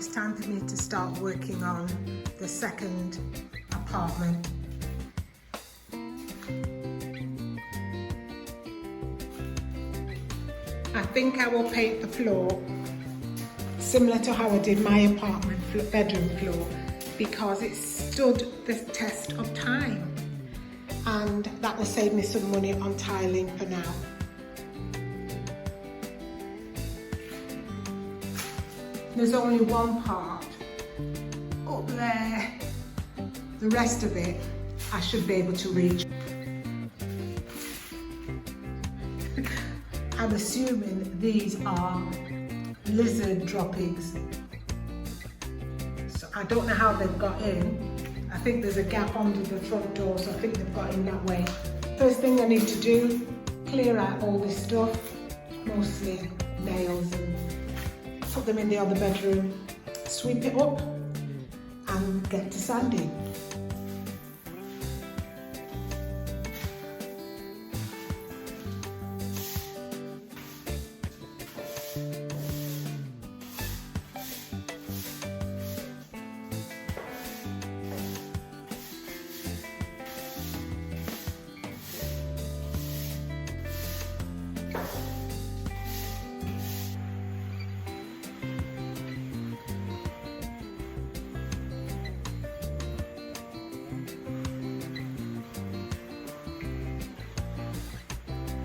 it's time for me to start working on the second apartment. I think I will paint the floor similar to how I did my apartment bedroom floor, because it stood the test of time, and that will save me some money on tiling for now. There's only one part up there. The rest of it I should be able to reach. I'm assuming these are lizard droppings. So I don't know how they've got in. I think there's a gap under the front door, so I think they've got in that way. First thing I need to do, clear out all this stuff, mostly nails, and put them in the other bedroom, sweep it up and get to sanding.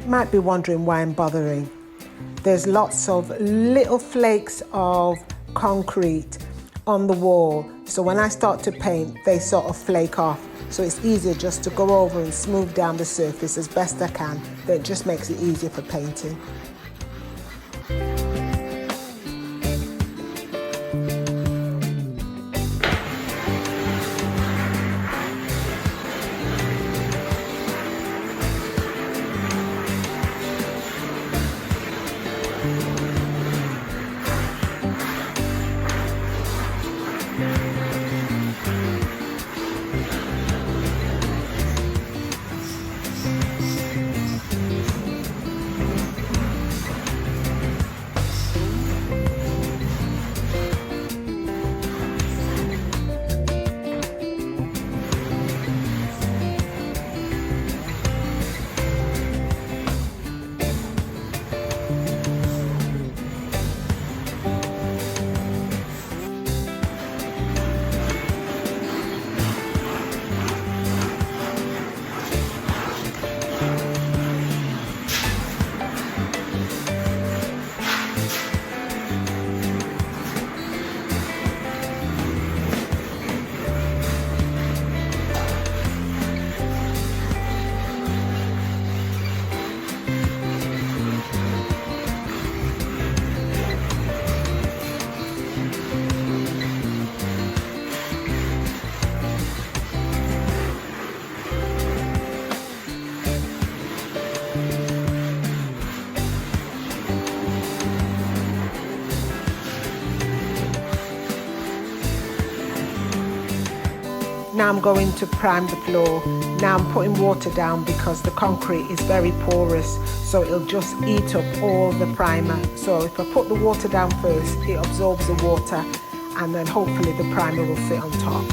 You might be wondering why I'm bothering. There's lots of little flakes of concrete on the wall, so when I start to paint they sort of flake off, so it's easier just to go over and smooth down the surface as best I can. That just makes it easier for painting. Now I'm going to prime the floor. Now I'm putting water down because the concrete is very porous, so it'll just eat up all the primer. So if I put the water down first, it absorbs the water, and then hopefully the primer will sit on top.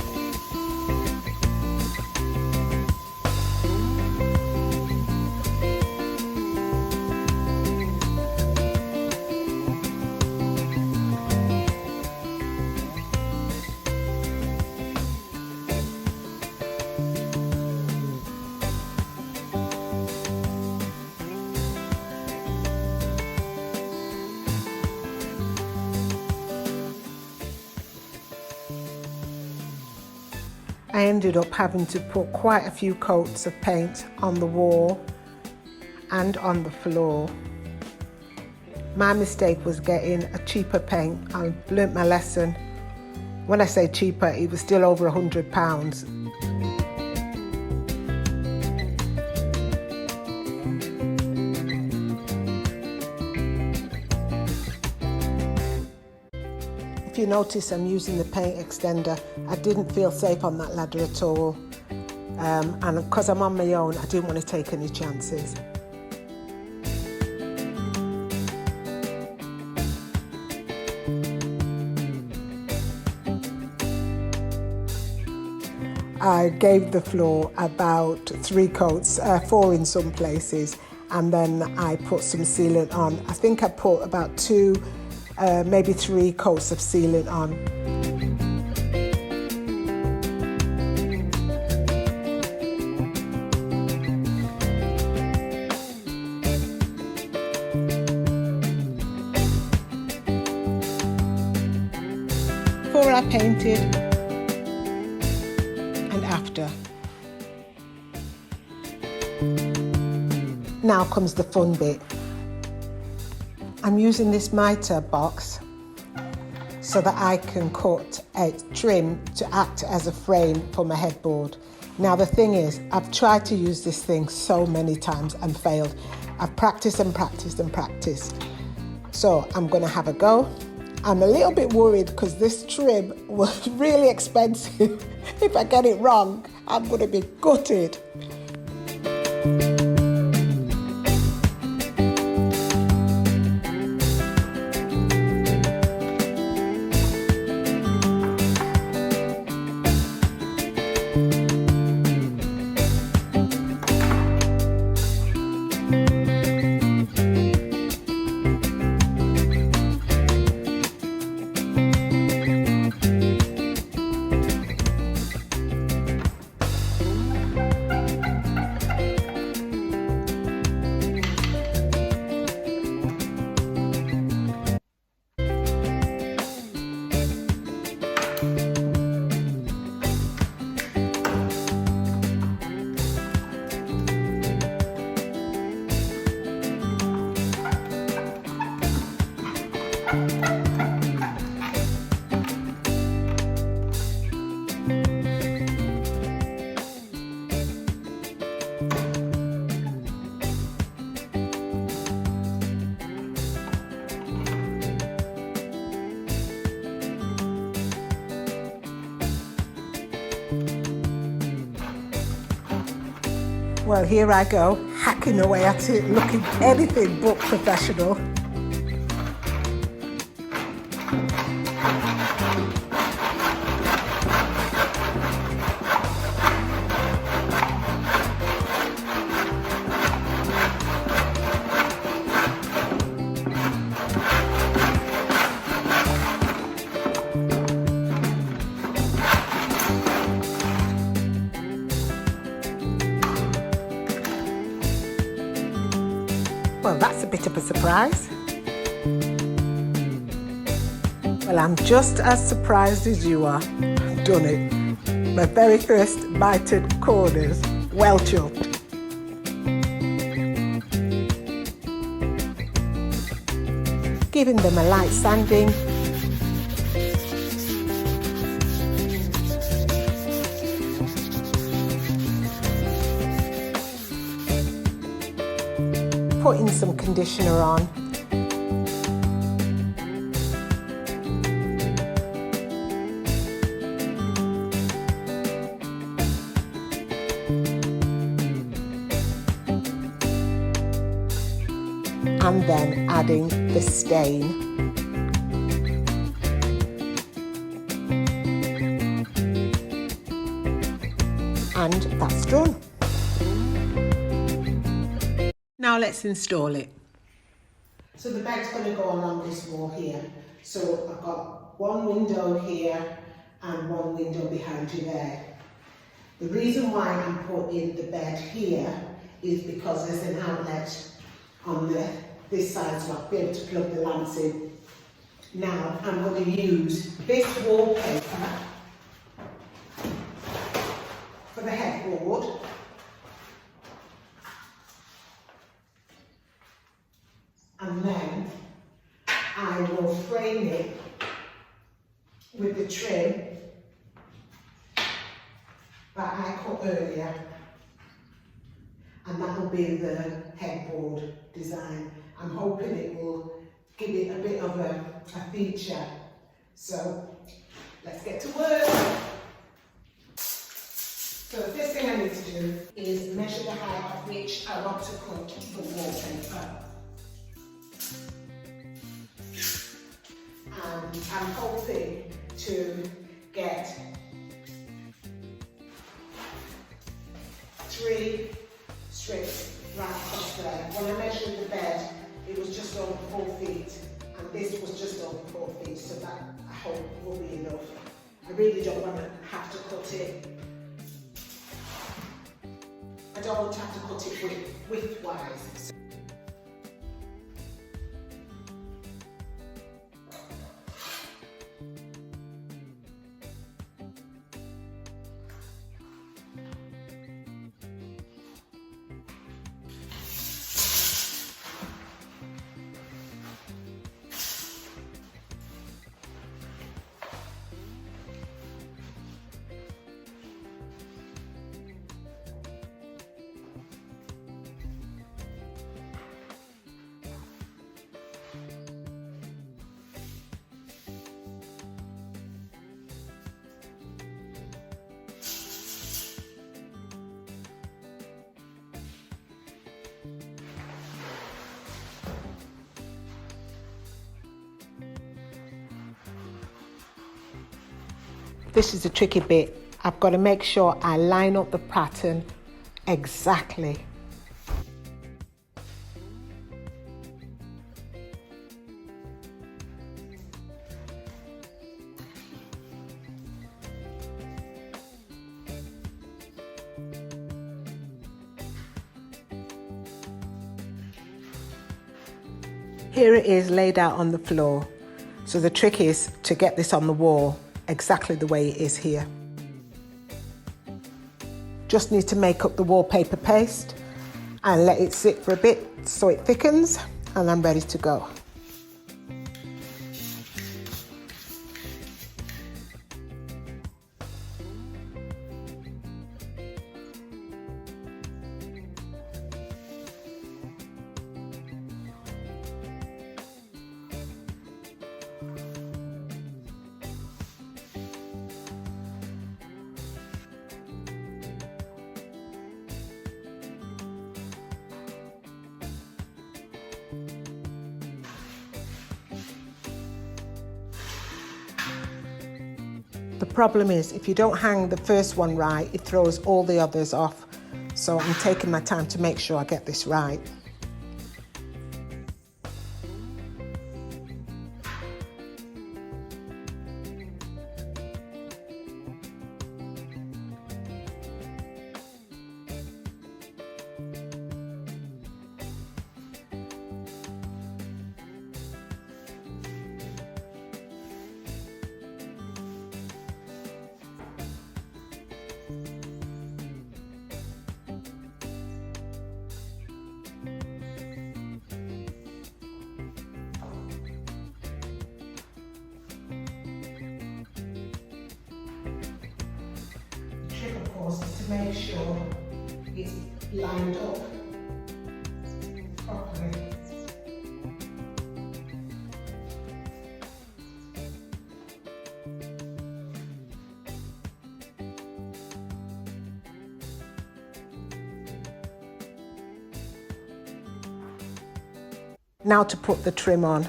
I ended up having to put quite a few coats of paint on the wall and on the floor. My mistake was getting a cheaper paint. I learnt my lesson. When I say cheaper, it was still over £100. If you notice, I'm using the paint extender. I didn't feel safe on that ladder at all. And because I'm on my own, I didn't want to take any chances. I gave the floor about 3 coats, 4 in some places, and then I put some sealant on. I think I put about 2, maybe 3 coats of sealant on. Before I painted and after. Now comes the fun bit. I'm using this mitre box so that I can cut a trim to act as a frame for my headboard. Now the thing is, I've tried to use this thing so many times and failed. I've practiced and practiced and practiced. So I'm gonna have a go. I'm a little bit worried because this trim was really expensive. If I get it wrong, I'm gonna be gutted. Well, here I go, hacking away at it, looking anything but professional. Well, that's a bit of a surprise. Well, I'm just as surprised as you are. I've done it. My very first mitered corners. Well chuffed. Giving them a light sanding. Putting some conditioner on. And then adding the stain. And that's done. Now let's install it. So the bed's going to go along this wall here. So I've got one window here and one window behind you there. The reason why I'm putting the bed here is because there's an outlet on this side, so I'll be able to plug the lamps in. Now I'm going to use this wallpaper for the headboard. And then I will frame it with the trim that I cut earlier, and that will be the headboard design. I'm hoping it will give it a bit of a feature. So let's get to work. So the first thing I need to do is measure the height at which I want to cut the wallpaper. And I'm hoping to get 3 strips right across there. When I measured the bed, it was just over 4 feet, and this was just over 4 feet, so that I hope will be enough. I really don't want to have to cut it. I don't want to have to cut it width-wise. This is the tricky bit. I've got to make sure I line up the pattern exactly. Here it is laid out on the floor. So the trick is to get this on the wall exactly the way it is here. Just need to make up the wallpaper paste and let it sit for a bit so it thickens, and I'm ready to go. The problem is, if you don't hang the first one right, it throws all the others off. So I'm taking my time to make sure I get this right. Of course, is to make sure it's lined up properly. Now to put the trim on.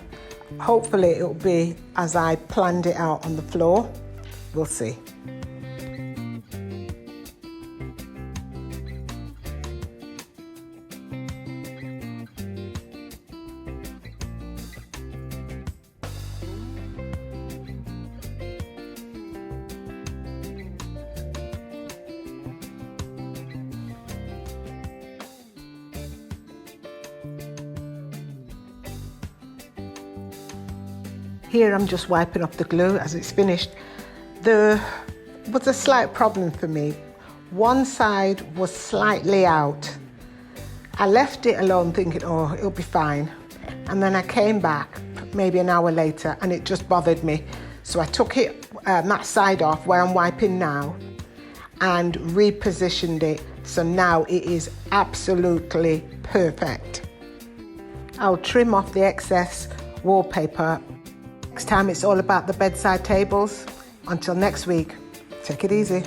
Hopefully it'll be as I planned it out on the floor. We'll see. Here I'm just wiping off the glue as it's finished. There was a slight problem for me. One side was slightly out. I left it alone thinking, oh, it'll be fine. And then I came back maybe an hour later and it just bothered me. So I took it, that side off where I'm wiping now, and repositioned it. So now it is absolutely perfect. I'll trim off the excess wallpaper. Next time it's all about the bedside tables. Until next week, take it easy.